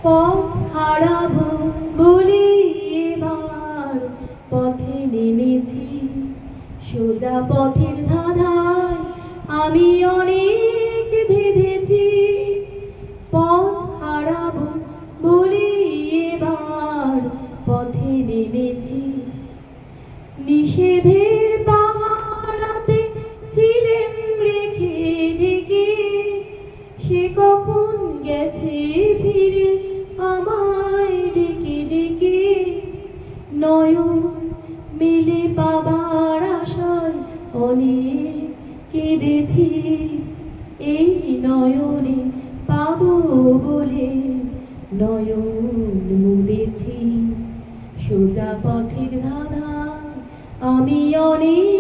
পথ হারাবো বলে এবার পথে নেমেছি, সোজা পথের ধাঁধায় আমি অনেক ধেঁধেছি। পথ হারাবো বলে এবার পথে নেমেছি, নিষেধের পাহারাতে ছিলেম রেখে ঢেকে, সে কখন গেছে ফিরে আমায় ডেকে ডেকে। নয়ন মেলে পাবার আশায় অনেক কেঁদেছি, এই নয়নে পাবো বলে নয়ন মুড়েছি। সোজা পথের ধাঁধায় আমি অনেক